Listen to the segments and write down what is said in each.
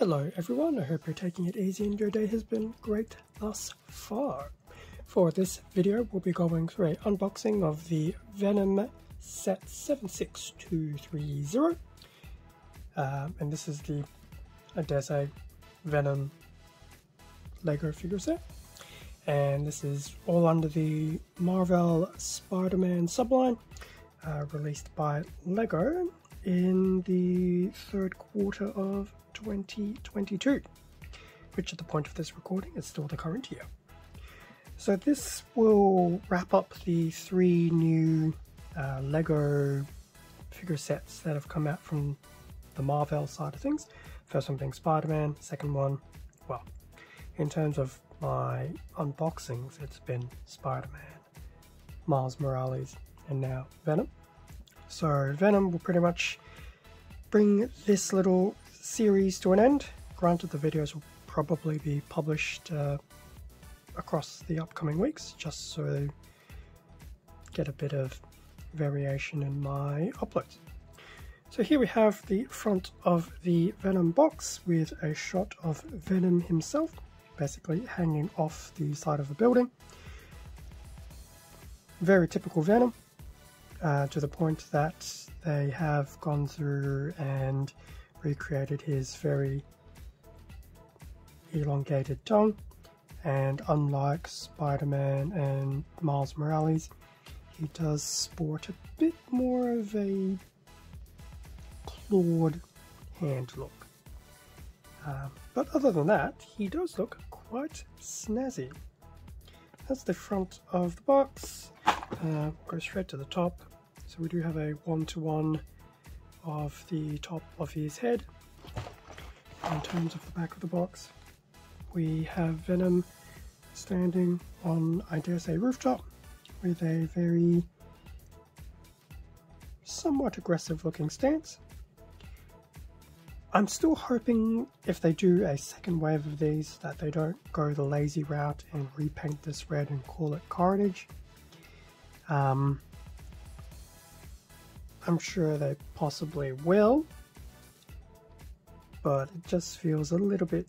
Hello everyone, I hope you're taking it easy and your day has been great thus far. For this video we'll be going through an unboxing of the Venom set 76230, and this is the, I dare say, Venom Lego figure set, and this is all under the Marvel Spider-Man subline, released by Lego in the third quarter of 2022, which at the point of this recording is still the current year. So this will wrap up the three new Lego figure sets that have come out from the Marvel side of things. First one being Spider-Man, second one, well, in terms of my unboxings, it's been Spider-Man, Miles Morales, and now Venom. So Venom will pretty much bring this little series to an end. Granted, the videos will probably be published across the upcoming weeks, just so get a bit of variation in my uploads. So here we have the front of the Venom box with a shot of Venom himself, basically hanging off the side of a building. Very typical Venom, to the point that they have gone through and recreated his very elongated tongue, and unlike Spider-Man and Miles Morales, he does sport a bit more of a clawed hand look. But other than that, he does look quite snazzy. That's the front of the box. Go straight to the top. So we do have a one-to-one of the top of his head. In terms of the back of the box, we have Venom standing on, I dare say, rooftop with a very somewhat aggressive looking stance. I'm still hoping if they do a second wave of these that they don't go the lazy route and repaint this red and call it Carnage. I'm sure they possibly will, but it just feels a little bit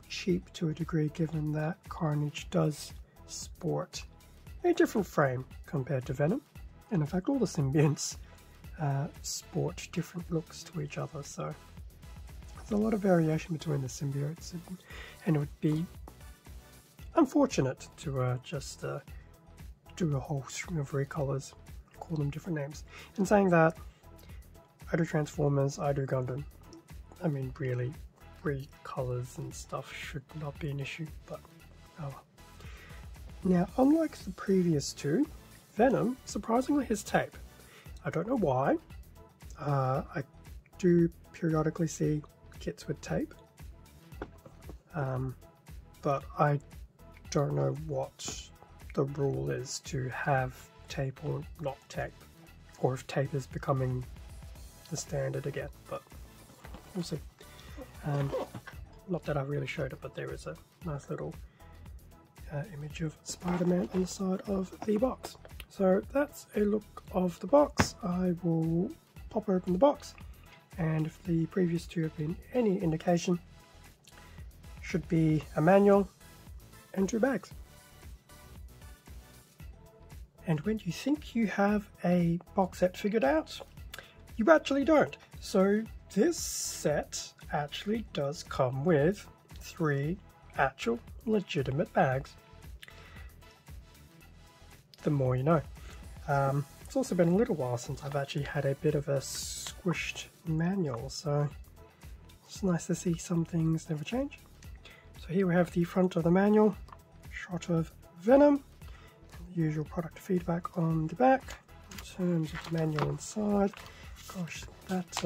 cheap to a degree, given that Carnage does sport a different frame compared to Venom, and in fact all the symbionts sport different looks to each other, so there's a lot of variation between the symbiotes, and it would be unfortunate to just do a whole string of recolors, call them different names. In saying that, I do Transformers, I do Gundam. I mean, really, recolors and stuff should not be an issue, but oh well. Now, unlike the previous two, Venom surprisingly has tape. I don't know why. I do periodically see kits with tape, but I don't know what the rule is to have tape or not tape, or if tape is becoming the standard again, but we'll see. Not that I really showed it, but there is a nice little image of Spider-Man on the side of the box. So that's a look of the box. I will pop open the box, and if the previous two have been any indication, should be a manual and two bags. And when you think you have a box set figured out, you actually don't. So this set actually does come with 3 actual legitimate bags. The more you know. It's also been a little while since I've actually had a bit of a squished manual, so it's nice to see some things never change. So here we have the front of the manual, shot of Venom, the usual product feedback on the back. In terms of the manual inside, gosh, that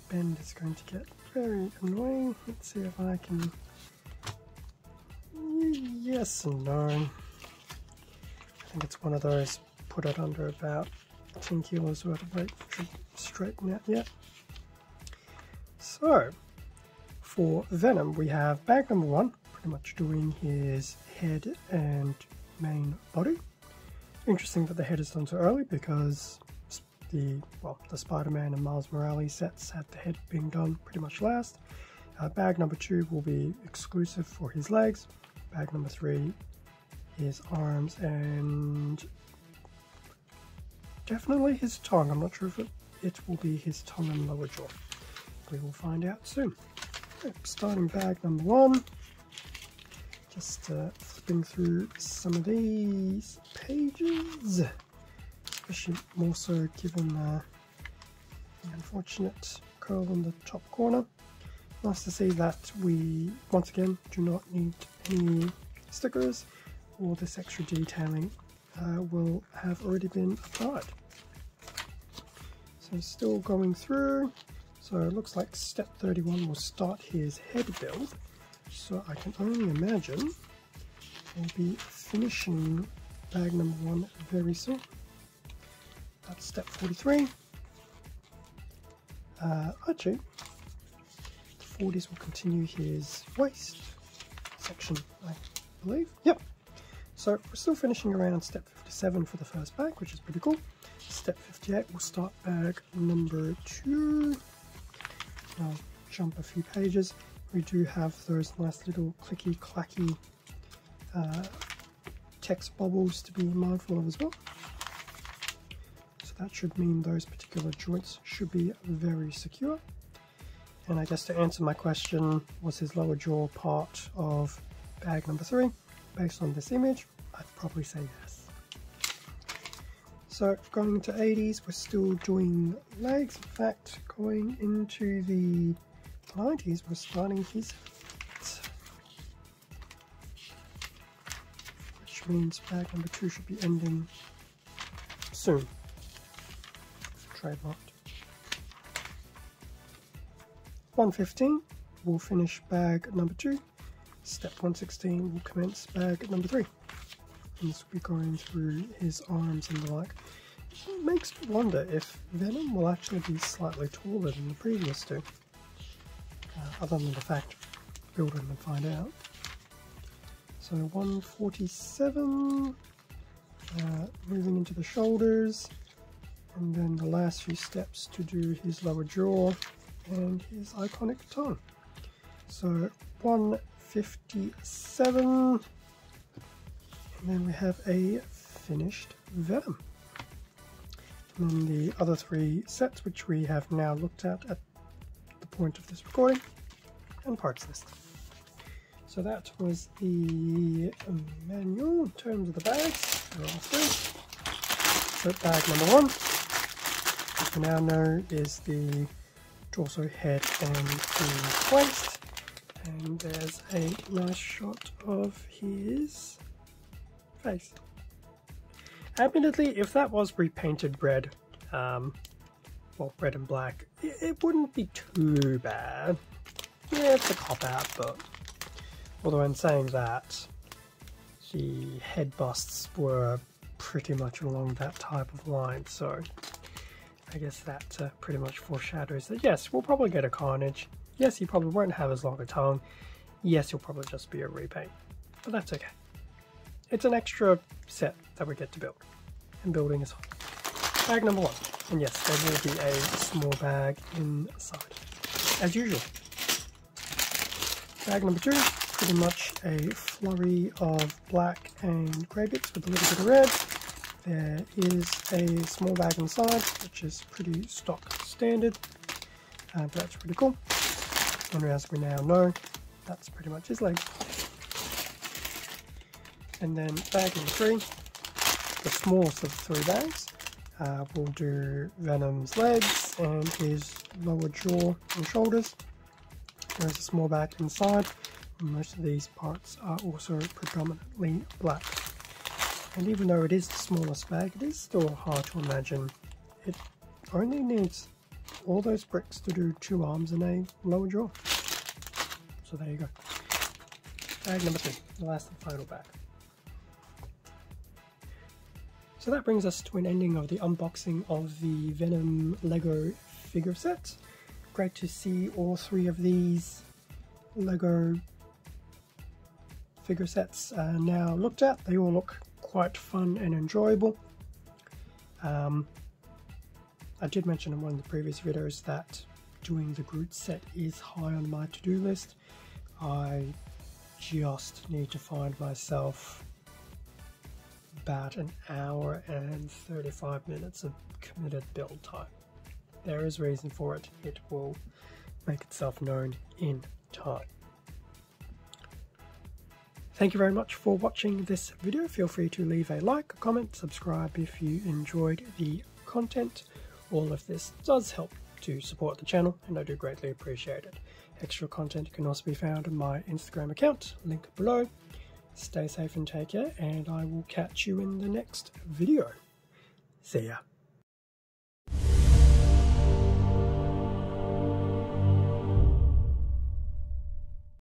bend is going to get very annoying. Let's see if I can, yes and no. I think it's one of those, put it under about 10 kilos worth of weight to straighten out yet. So for Venom we have bag number 1, pretty much doing his head and main body. Interesting that the head is done so early, because the Spider-Man and Miles Morales sets had the head being done pretty much last. Bag number 2 will be exclusive for his legs. Bag number 3, his arms, and definitely his tongue. I'm not sure if it will be his tongue and lower jaw. We will find out soon. Okay, starting bag number 1. Just flipping through some of these pages, especially more so given the unfortunate curl in the top corner. Nice to see that we once again do not need any stickers. All this extra detailing will have already been applied. So still going through. So it looks like step 31 will start his head build. So I can only imagine we'll be finishing bag number 1 very soon. That's step 43. Actually, the 40s will continue his waist section, I believe. Yep. So we're still finishing around step 57 for the first bag, which is pretty cool. Step 58 will start bag number 2. I'll jump a few pages. We do have those nice little clicky clacky text bubbles to be mindful of as well. So that should mean those particular joints should be very secure. And I guess to answer my question, was his lower jaw part of bag number 3? Based on this image, I'd probably say yes. So going into 80s, we're still doing legs. In fact, going into the 90s, we're starting his feet. Which means bag number 2 should be ending soon. Trademarked. 115 will finish bag number 2. Step 116 will commence bag number 3. And this will be going through his arms and the like. It makes me wonder if Venom will actually be slightly taller than the previous two. Other than the fact, build him and find out. So 147, moving into the shoulders, and then the last few steps to do his lower jaw and his iconic tongue. So 157, and then we have a finished Venom. And then the other 3 sets, which we have now looked at the point of this recording, and parts list. So that was the manual in terms of the bags. They're all 3. So bag number 1, which we now know is the torso, head, and the waist. And there's a nice shot of his face. Admittedly, if that was repainted red, well, red and black, it wouldn't be too bad. Yeah, it's a cop-out, but although in saying that, the head busts were pretty much along that type of line, so I guess that pretty much foreshadows that yes, we'll probably get a Carnage. Yes, he probably won't have as long a tongue. Yes, he'll probably just be a repaint, but that's okay. It's an extra set that we get to build, and building is fun. Bag number 1, and yes, there will be a small bag inside, as usual. Bag number 2, pretty much a flurry of black and grey bits with a little bit of red. There is a small bag inside, which is pretty stock standard, but that's pretty cool. And as we now know, that's pretty much his leg. And then bag number 3, the smallest of the 3 bags, will do Venom's legs and his lower jaw and shoulders. There's a small bag inside. Most of these parts are also predominantly black. And even though it is the smallest bag, it is still hard to imagine. It only needs all those bricks to do 2 arms and a lower jaw. So there you go. Bag number 3, the last and final bag. So that brings us to an ending of the unboxing of the Venom Lego figure set. Great to see all 3 of these Lego figure sets now looked at. They all look quite fun and enjoyable. I did mention in one of the previous videos that doing the Groot set is high on my to-do list. I just need to find myself about an hour and 35 minutes of committed build time. There is reason for it. It will make itself known in time. Thank you very much for watching this video. Feel free to leave a like, a comment, subscribe if you enjoyed the content. All of this does help to support the channel, and I do greatly appreciate it. Extra content can also be found on my Instagram account, link below. Stay safe and take care, and I will catch you in the next video. See ya.